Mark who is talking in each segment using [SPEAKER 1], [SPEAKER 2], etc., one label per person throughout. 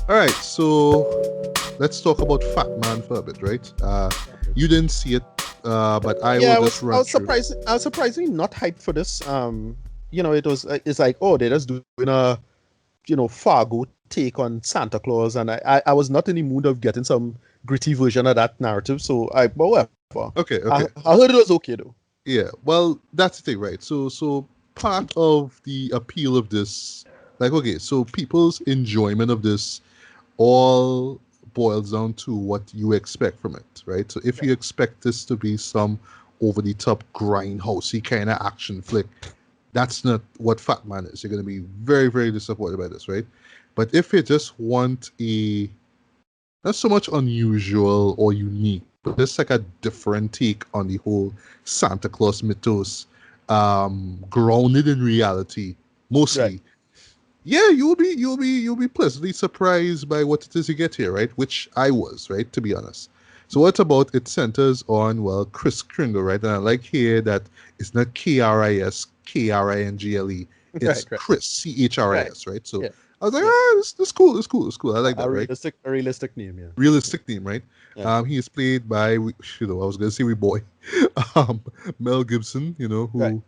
[SPEAKER 1] All right, so let's talk about Fatman for a bit, right? You didn't see it, but I
[SPEAKER 2] Yeah,
[SPEAKER 1] will just
[SPEAKER 2] I
[SPEAKER 1] run
[SPEAKER 2] was
[SPEAKER 1] through.
[SPEAKER 2] surprised. I was surprisingly not hyped for this. It was. It's like, oh, they're just doing a, Fargo take on Santa Claus, and I was not in the mood of getting some gritty version of that narrative. So but whatever.
[SPEAKER 1] Okay,
[SPEAKER 2] I
[SPEAKER 1] okay,
[SPEAKER 2] heard it was okay though.
[SPEAKER 1] yeah. Well, that's the thing, right? So part of the appeal of this, like, okay, so people's enjoyment of this all boils down to what you expect from it, right? So if
[SPEAKER 2] Right.
[SPEAKER 1] you expect this to be some over the top grindhousey kind of action flick, that's not what Fat Man is. You're going to be very, very disappointed by this, right? But if you just want a not so much unusual or unique, but just like a different take on the whole Santa Claus mythos, grounded in reality,
[SPEAKER 2] Right.
[SPEAKER 1] mostly. Yeah, you'll be pleasantly surprised by what it is you get here, right? Which I was, right? To be honest. So what about it centers on Chris Kringle, right? And I like here that it's not Kris Kringle. It's
[SPEAKER 2] Right. Right.
[SPEAKER 1] Chris
[SPEAKER 2] Right.
[SPEAKER 1] Chris, right? So
[SPEAKER 2] Yeah.
[SPEAKER 1] I was like,
[SPEAKER 2] Yeah.
[SPEAKER 1] this cool, this cool, this cool. I like
[SPEAKER 2] A
[SPEAKER 1] that, right?
[SPEAKER 2] realistic name. Yeah.
[SPEAKER 1] Realistic name, right?
[SPEAKER 2] Yeah.
[SPEAKER 1] He is played by, I was gonna say we boy, um, Mel Gibson.
[SPEAKER 2] Right.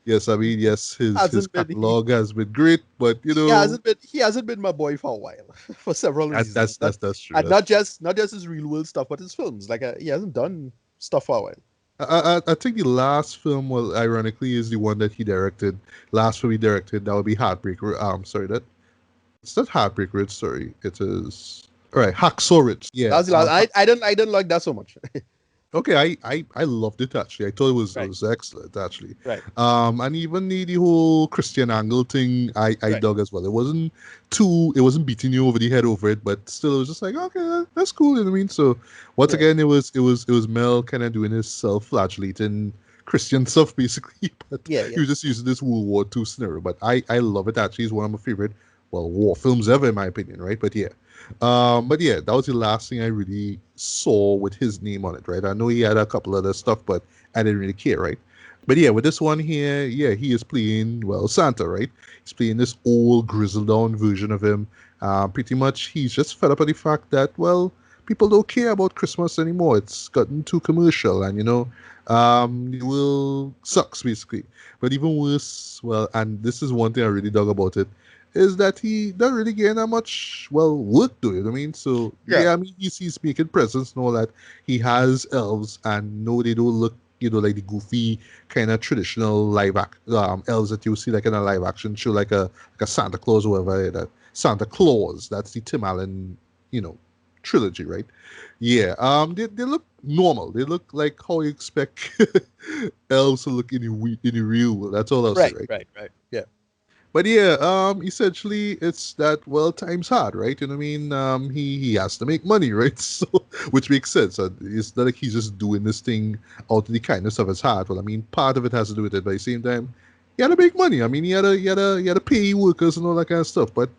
[SPEAKER 1] Yes, I mean, yes, his
[SPEAKER 2] Hasn't been he
[SPEAKER 1] catalog has been great, but
[SPEAKER 2] he hasn't been my boy for a while for several
[SPEAKER 1] that's
[SPEAKER 2] reasons.
[SPEAKER 1] that's that's that's true.
[SPEAKER 2] And
[SPEAKER 1] That's
[SPEAKER 2] not
[SPEAKER 1] true.
[SPEAKER 2] just his real world stuff, but his films. Like he hasn't done stuff for a while.
[SPEAKER 1] I think the last film, well, ironically, is the one that he directed. Last film he directed, that would be Heartbreaker. Sorry, that it's not Heartbreak Ridge. Sorry, it is. All right, Hacksaw Ridge. Yeah.
[SPEAKER 2] That's the last. I didn't like that so much.
[SPEAKER 1] Okay, I loved it actually. I thought it
[SPEAKER 2] Right.
[SPEAKER 1] was excellent actually.
[SPEAKER 2] Right.
[SPEAKER 1] And even the whole Christian Angle thing, I
[SPEAKER 2] Right.
[SPEAKER 1] dug as well. It wasn't beating you over the head over it, but still, it was just like, okay, that's cool. You know what I mean? So once
[SPEAKER 2] Yeah.
[SPEAKER 1] again, it was Mel kind of doing his self-flagellating Christian stuff basically, but
[SPEAKER 2] Yeah.
[SPEAKER 1] he
[SPEAKER 2] Yeah.
[SPEAKER 1] was just using this World War II scenario. But I love it actually. It's one of my favorite war films ever in my opinion, right? But yeah, that was the last thing I really saw with his name on it, right? I know he had a couple other stuff, but I didn't really care, right? But yeah, with this one here, yeah, he is playing, Santa, right? He's playing this old, grizzled down version of him. Pretty much, he's just fed up with the fact that, people don't care about Christmas anymore. It's gotten too commercial, and the world sucks, basically. But even worse, and this is one thing I really dug about it, is that he doesn't really get that much work to it. I mean, so
[SPEAKER 2] Yeah.
[SPEAKER 1] yeah, I mean he's making presents and all that. He has elves, and no, they don't look like the goofy kind of traditional elves that you see like in a live action show, like a Santa Claus or whatever. That Santa Claus, that's the Tim Allen, you know, trilogy, right? Yeah, they look normal. They look like how you expect elves to look in the real world. That's all I'll say,
[SPEAKER 2] Right.
[SPEAKER 1] right?
[SPEAKER 2] Right. Right. Yeah.
[SPEAKER 1] But yeah, essentially it's that time's hard, right? You know what I mean? He has to make money, right? So which makes sense. It's not like he's just doing this thing out of the kindness of his heart. Well, I mean, part of it has to do with it, but at the same time, he had to make money. I mean, he had to pay workers and all that kind of stuff. But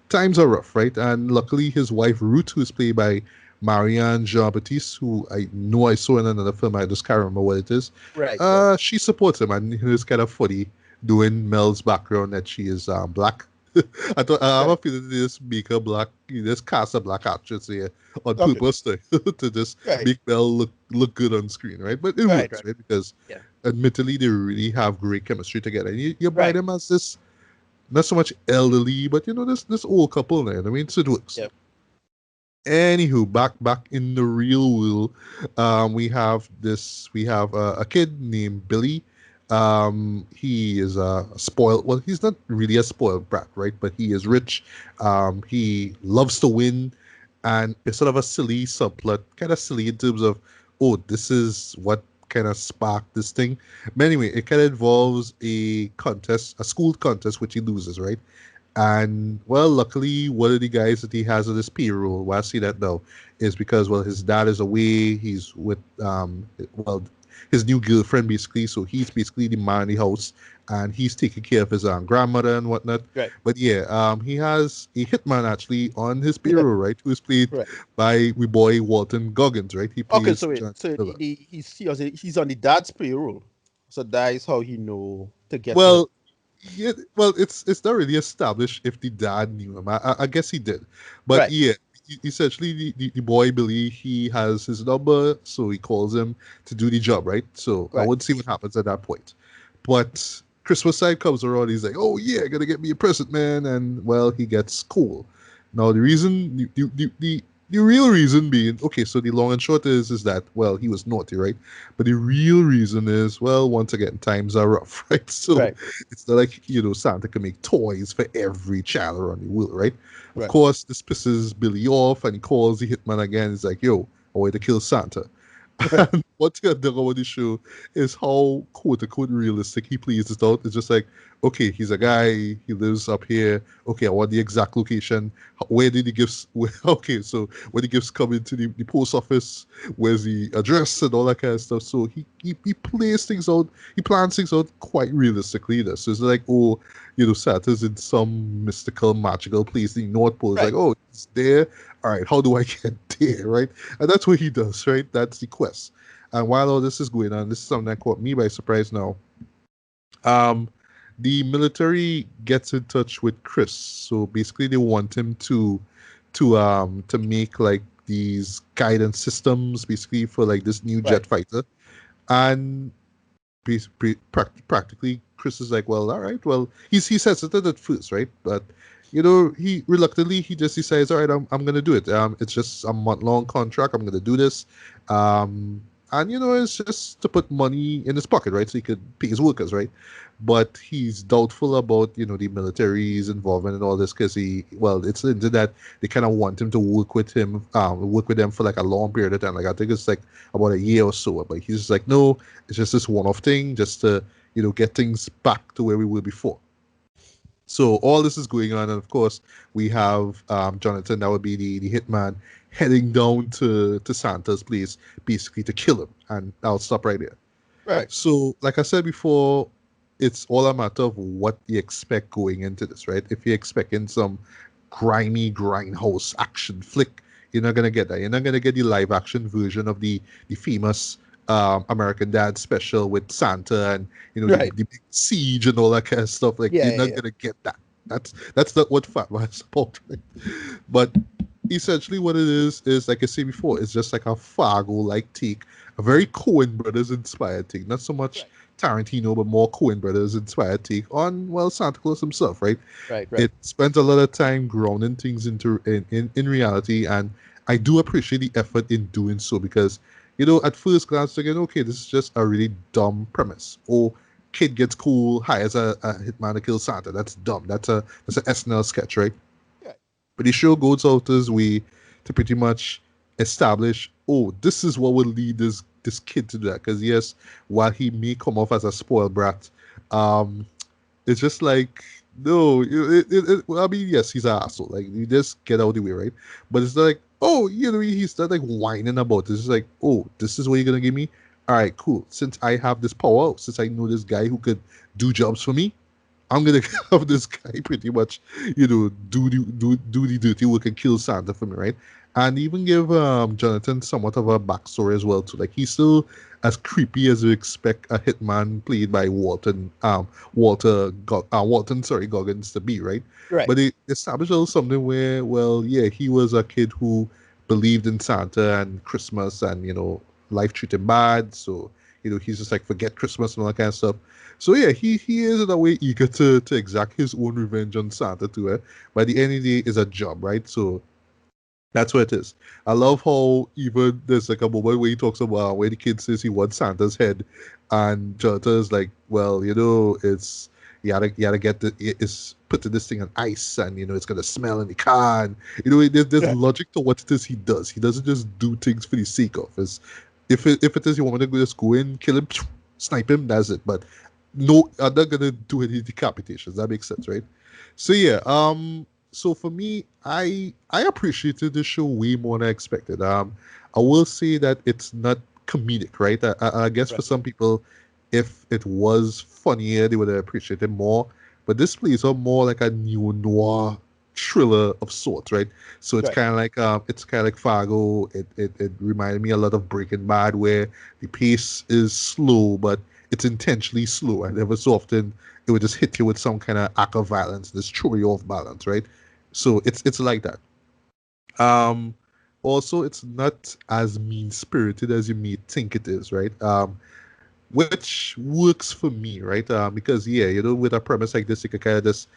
[SPEAKER 1] times are rough, right? And luckily, his wife Ruth, who's played by Marianne Jean-Baptiste, who I know I saw in another film, I just can't remember what it is.
[SPEAKER 2] Right. Right.
[SPEAKER 1] She supports him, and it's kind of funny doing Mel's background that she is black. I thought I have a
[SPEAKER 2] Right.
[SPEAKER 1] feeling they just make her black. You just cast a black actress here on
[SPEAKER 2] Okay.
[SPEAKER 1] purpose to just
[SPEAKER 2] Right.
[SPEAKER 1] make Mel look good on screen, right? But it
[SPEAKER 2] Right.
[SPEAKER 1] works,
[SPEAKER 2] Right.
[SPEAKER 1] right? Because
[SPEAKER 2] Yeah.
[SPEAKER 1] admittedly, they really have great chemistry together. And you buy
[SPEAKER 2] Right.
[SPEAKER 1] them as this not so much elderly, but this old couple there. I mean, so it works.
[SPEAKER 2] Yeah.
[SPEAKER 1] Anywho, back in the real world, we have a kid named Billy. He is a spoiled. Well, he's not really a spoiled brat, right? But he is rich. He loves to win, and it's sort of a silly subplot, kind of silly in terms of, oh, this is what kind of sparked this thing. But anyway, it kind of involves a contest, a school contest, which he loses, right? And luckily, one of the guys that he has on his payroll, why I see that now, is because his dad is away. He's with his new girlfriend basically, so he's basically the man in the house, and he's taking care of his grandmother and whatnot.
[SPEAKER 2] Right.
[SPEAKER 1] But yeah, he has a hitman actually on his
[SPEAKER 2] Yeah.
[SPEAKER 1] payroll, right? Who is played
[SPEAKER 2] Right.
[SPEAKER 1] by we boy Walton Goggins, right? He
[SPEAKER 2] Okay,
[SPEAKER 1] plays
[SPEAKER 2] so wait.
[SPEAKER 1] John
[SPEAKER 2] So
[SPEAKER 1] Miller.
[SPEAKER 2] he's on the dad's payroll. So that is how he know to get to him.
[SPEAKER 1] Well, yeah, well, it's not really established if the dad knew him. I guess he did, but
[SPEAKER 2] Right.
[SPEAKER 1] yeah, essentially the boy Billy he has his number, so he calls him to do the job, right? So I
[SPEAKER 2] Right.
[SPEAKER 1] would see what happens at that point. But Christmas side comes around, he's like, "Oh yeah, gonna get me a present, man," and well, he gets cool. Now the reason, the real reason being, okay, so the long and short is that well, he was naughty, right? But the real reason is, well, once again, times are rough, right? So
[SPEAKER 2] Right.
[SPEAKER 1] it's not like, Santa can make toys for every child around the world, right? Of
[SPEAKER 2] Right.
[SPEAKER 1] course, this pisses Billy off and he calls the hitman again. He's like, yo, I want to kill Santa.
[SPEAKER 2] Right.
[SPEAKER 1] And what you done about the show is how quote unquote realistic he plays it out. It's just like, okay, he's a guy, he lives up here. Okay, I want the exact location. Where did the gifts? Okay, so when the gifts come into the post office, where's the address and all that kind of stuff. So he plays things out, he plans things out quite realistically. This so it's like, oh, Santa's in some mystical, magical place in the North Pole. It's like,
[SPEAKER 2] Right.
[SPEAKER 1] oh, it's there. All right, how do I get there, right? And that's what he does, right? That's the quest. And while all this is going on, this is something that caught me by surprise now. Um, the military gets in touch with Chris. So basically they want him to make like these guidance systems basically for like this new jet
[SPEAKER 2] Right.
[SPEAKER 1] fighter. And practically Chris is like, well, all right, well, he says it at first, right? But he reluctantly he just decides, all right, I'm gonna do it. It's just a month-long contract. I'm gonna do this. Um, and it's just to put money in his pocket, right? So he could pay his workers, right? But he's doubtful about the military's involvement in all this because well, it's into that they kind of want him to work with them for like a long period of time. Like I think it's like about a year or so. But he's just like, no, it's just this one-off thing, just to get things back to where we were before. So all this is going on, and of course we have Jonathan, that would be the hitman, heading down to Santa's place, basically to kill him. And I'll stop right there.
[SPEAKER 2] Right.
[SPEAKER 1] So, like I said before, it's all a matter of what you expect going into this, right? If you're expecting some grimy grindhouse action flick, you're not gonna get that. You're not gonna get the live action version of the famous American Dad special with Santa and
[SPEAKER 2] Right.
[SPEAKER 1] the big siege and all that kind of stuff. Like
[SPEAKER 2] Yeah.
[SPEAKER 1] you're
[SPEAKER 2] Yeah.
[SPEAKER 1] not
[SPEAKER 2] Yeah.
[SPEAKER 1] gonna get that. That's not what Fatman is about, right? But essentially what it is like I said before, it's just like a Fargo-like take, a very Coen Brothers inspired take, not so much
[SPEAKER 2] Right.
[SPEAKER 1] Tarantino, but more Coen Brothers inspired take on well Santa Claus himself, right?
[SPEAKER 2] Right. Right.
[SPEAKER 1] It spends a lot of time grounding things into in reality, and I do appreciate the effort in doing so because at first glance again, okay, this is just a really dumb premise. Or kid gets cool, hires a hitman to kill Santa. That's dumb. That's an SNL sketch, right?
[SPEAKER 2] Right.
[SPEAKER 1] But the show goes out his way to pretty much establish, oh, this is what will lead this kid to that. Because yes, while he may come off as a spoiled brat, um, it's just like no, well, I mean, yes, he's an asshole. Like you just get out of the way, right? But it's not like, oh, he's not like whining about it. It's just like, oh, this is what you're gonna give me. All right, cool. Since I have this power, since I know this guy who could do jobs for me, I'm gonna have this guy pretty much, do the dirty work and kill Santa for me, right? And even give Jonathan somewhat of a backstory as well too. Like he's still as creepy as you expect a hitman played by Walton, sorry, Goggins to be, right?
[SPEAKER 2] Right.
[SPEAKER 1] But it established a little something where, well, yeah, he was a kid who believed in Santa and Christmas, and life treated him bad, so he's just like forget Christmas and all that kind of stuff. So yeah, he is in a way eager to exact his own revenge on Santa too. By the end of the day, is a job, right? So that's what it is. I love how even there's like a moment where he talks about where the kid says he wants Santa's head, and Jonathan is like, well, it's you gotta get it's put this thing on ice, and it's gonna smell in the car, and there's
[SPEAKER 2] Right.
[SPEAKER 1] logic to what it is he does. He doesn't just do things for the sake of. If it is you want me to just go in, kill him, snipe him, that's it. But no, I'm not gonna do any decapitations. That makes sense, right? So yeah, so for me, I appreciated the show way more than I expected. I will say that it's not comedic, right? I guess for
[SPEAKER 2] Right.
[SPEAKER 1] some people, if it was funnier, they would have appreciated more. But this plays out more like a neo-noir thriller of sorts, right? So
[SPEAKER 2] Right.
[SPEAKER 1] it's kind of like Fargo. It reminded me a lot of Breaking Bad, where the pace is slow, but it's intentionally slow, and ever so often it would just hit you with some kind of act of violence, just throw you off balance, right? So it's like that. Um, Also, it's not as mean spirited as you may think it is, right? Which works for me, right? Because yeah, with a premise like this, you could kind of just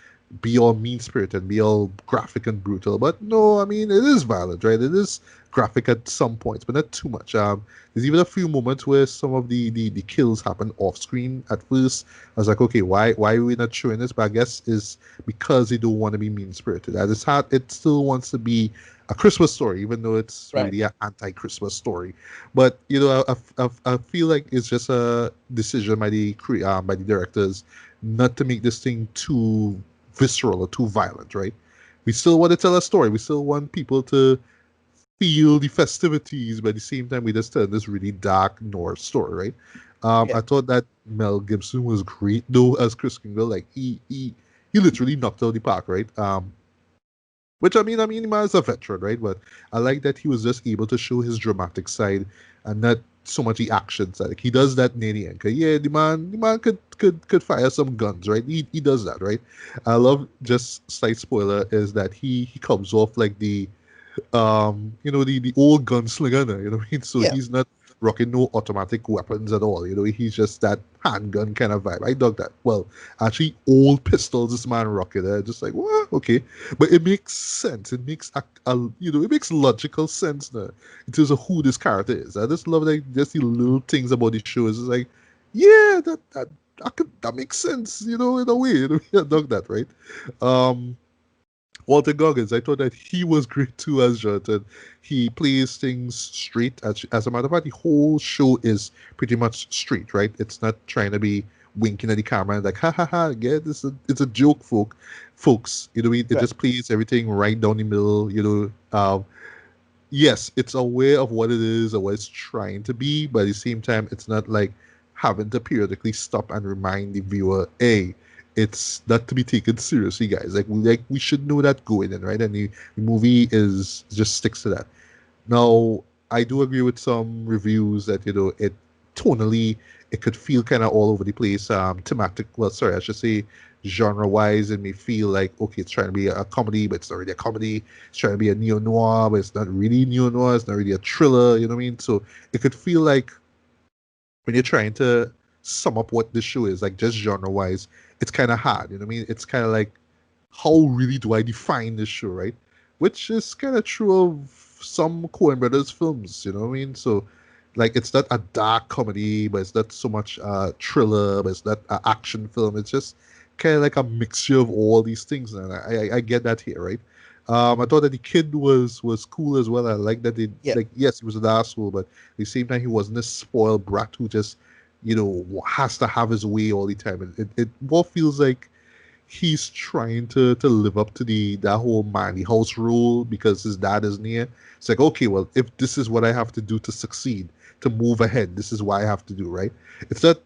[SPEAKER 1] be all mean spirited and be all graphic and brutal. But no, I mean it is violent, right? It is graphic at some points, but not too much. There's even a few moments where some of the kills happen off screen. At first, I was like, okay, why are we not showing this? But I guess is because they don't want to be mean spirited. At its heart, it still wants to be a Christmas story, even though it's
[SPEAKER 2] Right.
[SPEAKER 1] really an anti-Christmas story. But I feel like it's just a decision by by the directors not to make this thing too visceral or too violent, right? We still want to tell a story. We still want people to feel the festivities, but at the same time, we just tell this really dark Norse story, right?
[SPEAKER 2] Yeah.
[SPEAKER 1] I thought that Mel Gibson was great though as Chris Kringle. Like he literally knocked out the park, right? Which I mean, he was a veteran, right? But I like that he was just able to show his dramatic side and not so much the action side. Like he does that near the end. 'Cause, yeah, the man could fire some guns, right? He does that, right? I love just slight spoiler is that he comes off like the old gunslinger now, you know what I mean? So
[SPEAKER 2] Yeah.
[SPEAKER 1] he's not rocking no automatic weapons at all, he's just that handgun kind of vibe. I dug that. Well, actually, old pistols this man rocking, just like, what? Okay. But it makes sense. It makes, it makes logical sense now in terms of who this character is. I just love like just the little things about the show. It's just like, yeah, that makes sense, in a way. I dug that, right? Um, Walter Goggins, I thought that he was great too as Jonathan. He plays things straight. As a matter of fact, the whole show is pretty much straight, right? It's not trying to be winking at the camera and like, ha ha ha, yeah, it's a joke, folks. It
[SPEAKER 2] Right.
[SPEAKER 1] just plays everything right down the middle. Yes, it's aware of what it is or what it's trying to be, but at the same time, it's not like having to periodically stop and remind the viewer, hey, it's not to be taken seriously, guys. Like we should know that going in, right? And the movie is just sticks to that. Now, I do agree with some reviews that it tonally it could feel kind of all over the place. Thematic, well, sorry, I should say genre-wise, it may feel like okay, it's trying to be a comedy, but it's not really a comedy. It's trying to be a neo-noir, but it's not really neo-noir. It's not really a thriller. You know what I mean? So it could feel like when you're trying to sum up what this show is, like just genre-wise, it's kind of hard. You know what I mean? It's kind of like how really do I define this show, right? Which is kind of true of some Coen Brothers films, you know what I mean? So, like, it's not a dark comedy, but it's not so much thriller, but it's not an action film. It's just kind of like a mixture of all these things, and I get that here, right? I thought that the kid was cool as well. I like that they
[SPEAKER 2] Yeah.
[SPEAKER 1] like yes, he was an asshole, but at the same time he wasn't a spoiled brat who just has to have his way all the time. It more feels like he's trying to live up to that whole manly house rule because his dad is near. It's like, okay, well, if this is what I have to do to succeed, to move ahead, this is what I have to do, right? It's not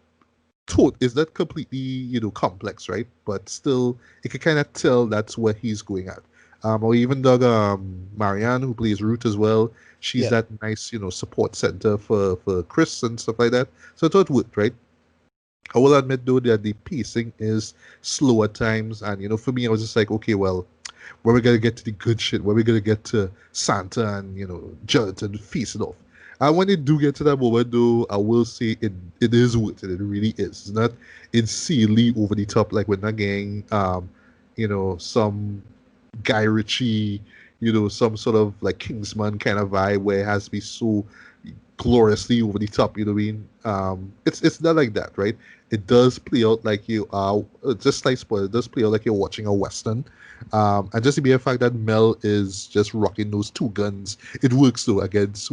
[SPEAKER 1] it's not completely, complex, right? But still, you can kind of tell that's where he's going at. Or even dog Marianne, who plays Ruth as well. She's
[SPEAKER 2] Yeah.
[SPEAKER 1] that nice, support center for Chris and stuff like that. So I thought it worked, right? I will admit though that the pacing is slow at times, and for me, I was just like, okay, well, where we gonna get to the good shit? Where we gonna get to Santa and Jonathan feasting off? And when they do get to that moment, though, I will say it is worth it. It really is. It's not insanely over the top like we're not getting some Guy Ritchie, some sort of like Kingsman kind of vibe where it has to be so gloriously over the top. You know what I mean? It's not like that, right? It does play out like you are just like spoiler. It does play out like you're watching a western. And just the mere fact that Mel is just rocking those two guns, it works though against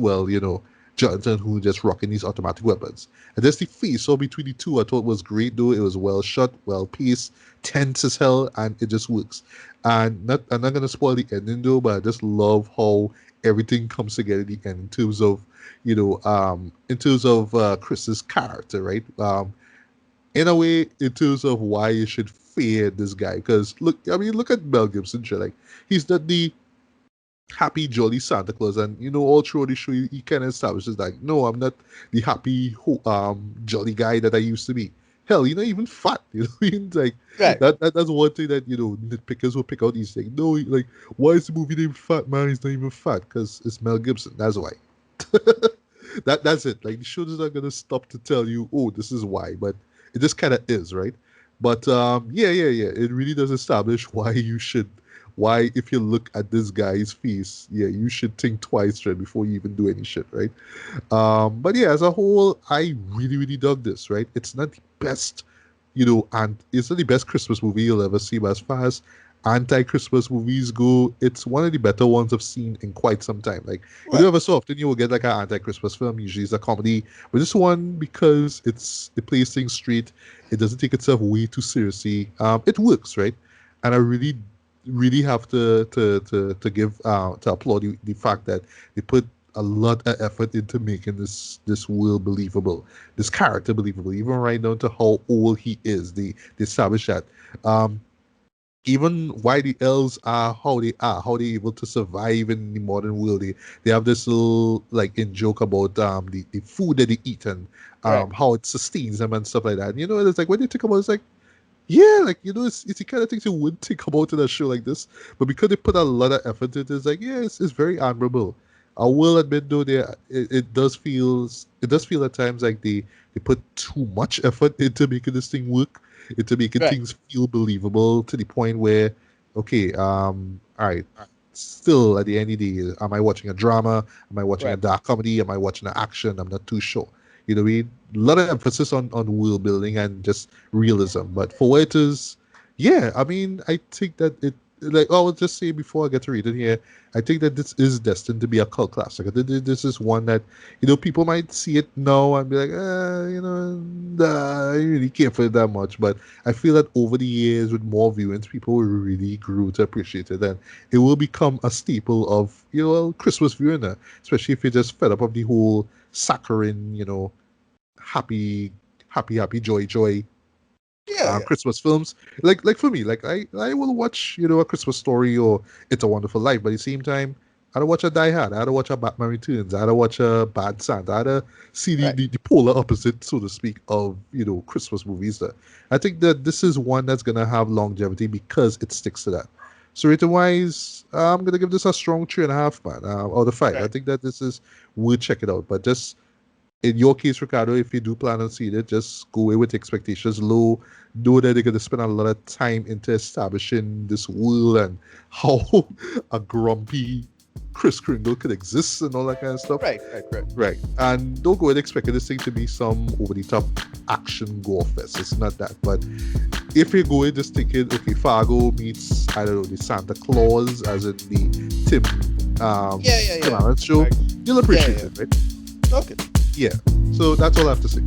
[SPEAKER 1] Jonathan who just rocking these automatic weapons. And just the face off between the two, I thought was great though. It was well shot, well paced, tense as hell, and it just works. And I'm not gonna spoil the ending though, but I just love how everything comes together at the end in terms of Chris's character, right? in a way, in terms of why you should fear this guy. Because look, I mean, look at Mel Gibson. Like, he's not the happy, jolly Santa Claus, and all through the show, he kind of establishes like, no, I'm not the happy, jolly guy that I used to be. Hell, you're not even fat. Like
[SPEAKER 2] Right.
[SPEAKER 1] that's one thing that nitpickers will pick out. He's like, no, like, why is the movie named Fat Man? He's not even fat because it's Mel Gibson. That's why. That's it. Like, the show is not gonna stop to tell you, oh, this is why, but it just kind of is, right? But yeah. It really does establish why if you look at this guy's face, yeah, you should think twice right before you even do any shit, right? But yeah, as a whole, I really, really dug this, right? It's not the best, and it's not the best Christmas movie you'll ever see, but as far as anti-Christmas movies go, it's one of the better ones I've seen in quite some time. Like,
[SPEAKER 2] Right.
[SPEAKER 1] ever so often you will get like an anti-Christmas film, usually it's a comedy, but this one, because it plays things straight, it doesn't take itself way too seriously. It works, right? And I really, really have to give to applaud the fact that they put a lot of effort into making this world believable, this character believable, even right down to how old he is. They establish that. Um, Even why the elves are, how they able to survive in the modern world. They have this little like in joke about the food that they eat and
[SPEAKER 2] Right.
[SPEAKER 1] how it sustains them and stuff like that. It's like when you think about it, it's like, yeah, like it's the kind of things you wouldn't think about in a show like this. But because they put a lot of effort into it, it's like, yeah, it's very admirable. I will admit though, it does feel at times like they put too much effort into making this thing work, into making
[SPEAKER 2] Right.
[SPEAKER 1] things feel believable to the point where, okay, all right, still at the end of the day, am I watching a drama? Am I watching a
[SPEAKER 2] Right.
[SPEAKER 1] dark comedy? Am I watching an action? I'm not too sure. We a lot of emphasis on world building and just realism. But for what it is, yeah, I mean, I think that it like I will just say before I get to read it here, I think that this is destined to be a cult classic. This is one that people might see it now and be like, nah, I really can't for it that much. But I feel that over the years, with more viewings, people will really grew to appreciate it, and it will become a staple of Christmas viewing, especially if you're just fed up of the whole saccharine, happy, happy, happy, joy, joy
[SPEAKER 2] Yeah. Yeah.
[SPEAKER 1] Christmas films. Like for me, like I will watch a Christmas Story or It's a Wonderful Life, but at the same time, I don't watch a Die Hard. I don't watch a Batman Returns. I don't watch a Bad Santa. I don't see the,
[SPEAKER 2] Right.
[SPEAKER 1] the, the polar opposite, so to speak, of Christmas movies. That I think that this is one that's gonna have longevity because it sticks to that. So rating wise, I'm gonna give this a strong 3.5, man, out of 5. I
[SPEAKER 2] Right.
[SPEAKER 1] think that this is worth check it out, but just in your case, Ricardo, if you do plan on seeing it, just go away with expectations low. Know that they're going to spend a lot of time into establishing this world and how a grumpy Chris Kringle could exist and all that kind of stuff.
[SPEAKER 2] Right. Right. Right.
[SPEAKER 1] Right. And don't go and expecting this thing to be some over the top action gore fest. It's not that. But if you go in just thinking, okay, Fargo meets, I don't know, the Santa Claus, as in the
[SPEAKER 2] Yeah. Yeah.
[SPEAKER 1] Tim
[SPEAKER 2] Yeah.
[SPEAKER 1] Allen show,
[SPEAKER 2] Right.
[SPEAKER 1] you'll
[SPEAKER 2] Yeah.
[SPEAKER 1] appreciate
[SPEAKER 2] Yeah.
[SPEAKER 1] it, right?
[SPEAKER 2] Okay.
[SPEAKER 1] Yeah. So that's all I have to say.